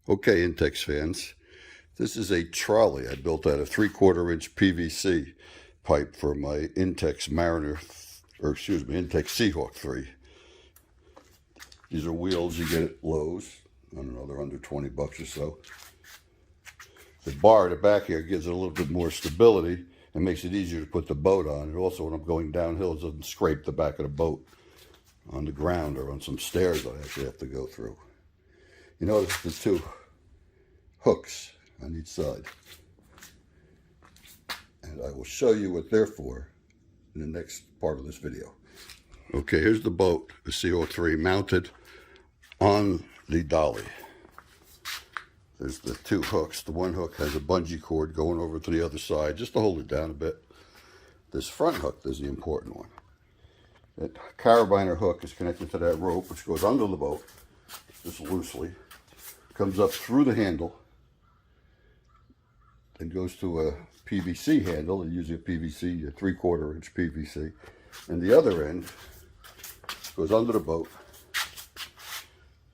Okay, Intex fans, this is a trolley I built out of 3/4 inch PVC pipe for my Intex Intex Seahawk 3. These are wheels you get at Lowe's. I don't know, they're under 20 bucks or so. The bar at the back here gives it a little bit more stability and makes it easier to put the boat on. And also when I'm going downhill, it doesn't scrape the back of the boat on the ground or on some stairs that I actually have to go through. You notice the two hooks on each side, and I will show you what they're for in the next part of this video. Okay, here's the boat, the CO3, mounted on the dolly. There's the two hooks. The one hook has a bungee cord going over to the other side just to hold it down a bit. This front hook is the important one. That carabiner hook is connected to that rope, which goes under the boat just loosely, comes up through the handle, and goes to a PVC handle, usually a PVC, a 3/4 inch PVC, and the other end goes under the boat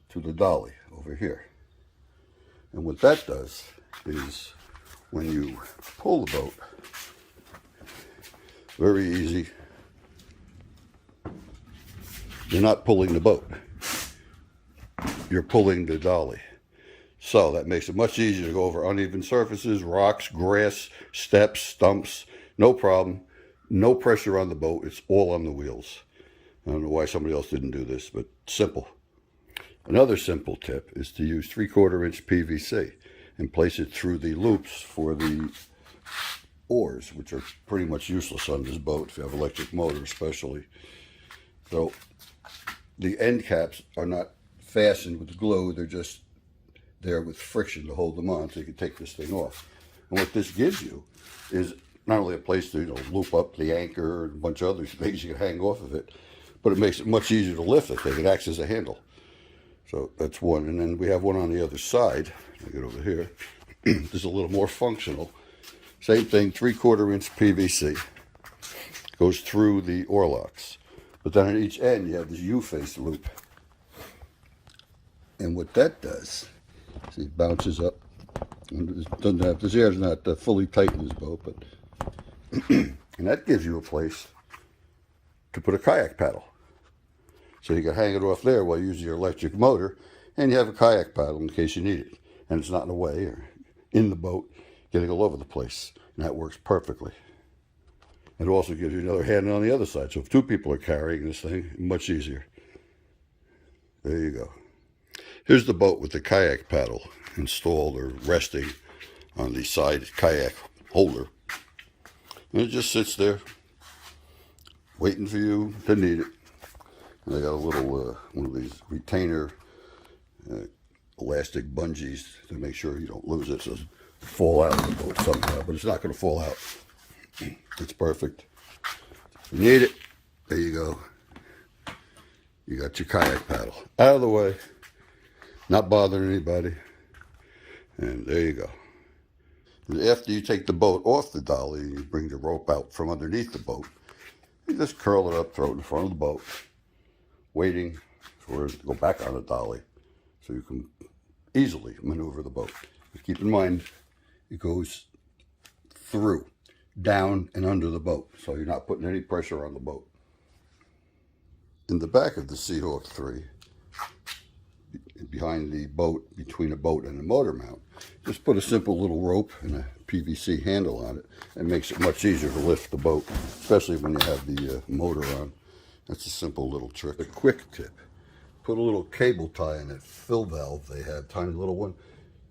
to the dolly over here. And what that does is when you pull the boat, very easy, you're not pulling the boat, you're pulling the dolly. So that makes it much easier to go over uneven surfaces, rocks, grass, steps, stumps, no problem. No pressure on the boat, it's all on the wheels. I don't know why somebody else didn't do this, but simple. Another simple tip is to use 3/4 inch PVC and place it through the loops for the oars, which are pretty much useless on this boat if you have electric motor especially. So the end caps are not fastened with glue, they're just there with friction to hold them on so you can take this thing off. And what this gives you is not only a place to loop up the anchor and a bunch of other things you can hang off of it, but it makes it much easier to lift the thing. It acts as a handle. So that's one. And then we have one on the other side. I'll get over here. This is a little more functional. Same thing, 3/4 inch PVC. Goes through the oar locks. But then at each end you have this U-face loop. And what that does, see, it bounces up. This air is not fully tight in this boat, but and that gives you a place to put a kayak paddle. So you can hang it off there while you use your electric motor, and you have a kayak paddle in case you need it. And it's not in the way or in the boat, getting all over the place. And that works perfectly. It also gives you another handle on the other side. So if two people are carrying this thing, much easier. There you go. Here's the boat with the kayak paddle installed or resting on the side kayak holder. And it just sits there, waiting for you to need it. And they got a little, one of these retainer elastic bungees to make sure you don't lose it. So it doesn't fall out of the boat somehow, but it's not going to fall out. It's perfect. If you need it, there you go. You got your kayak paddle out of the way, not bothering anybody. And there you go. And after you take the boat off the dolly and you bring the rope out from underneath the boat, you just curl it up, throw it in front of the boat, waiting for it to go back on the dolly so you can easily maneuver the boat. But keep in mind, it goes through, down and under the boat, so you're not putting any pressure on the boat. In the back of the Seahawk 3, behind the boat, between the boat and the motor mount, just put a simple little rope and a PVC handle on it. It makes it much easier to lift the boat, especially when you have the motor on. That's a simple little trick. A quick tip, put a little cable tie in that fill valve they have, tiny little one.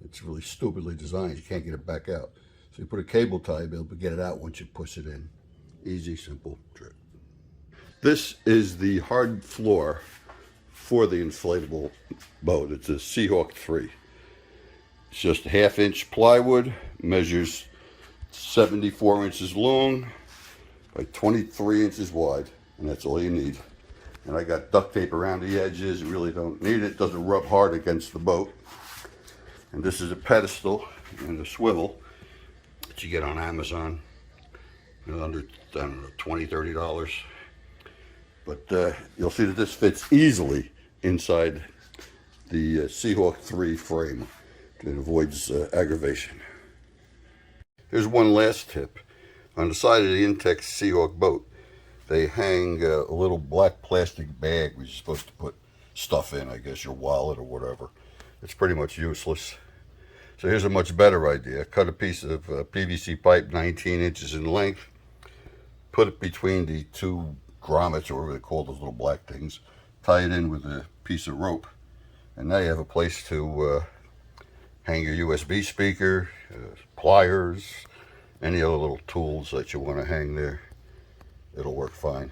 It's really stupidly designed, you can't get it back out. So you put a cable tie, you'll be able to get it out once you push it in. Easy, simple trick. This is the hard floor for the inflatable boat. It's a Seahawk 3. It's just 1/2 inch plywood, measures 74 inches long by 23 inches wide, and that's all you need. And I got duct tape around the edges. You really don't need it. It doesn't rub hard against the boat. And this is a pedestal and a swivel that you get on Amazon. Under, I don't know, $20, $30. But you'll see that this fits easily inside the Seahawk 3 frame. It avoids aggravation. Here's one last tip. On the side of the Intex Seahawk boat, they hang a little black plastic bag which you're supposed to put stuff in, I guess your wallet or whatever. It's pretty much useless. So here's a much better idea. Cut a piece of PVC pipe 19 inches in length, put it between the two grommets, or whatever they call those little black things, tie it in with a piece of rope, and now you have a place to hang your USB speaker, pliers, any other little tools that you want to hang there. It'll work fine.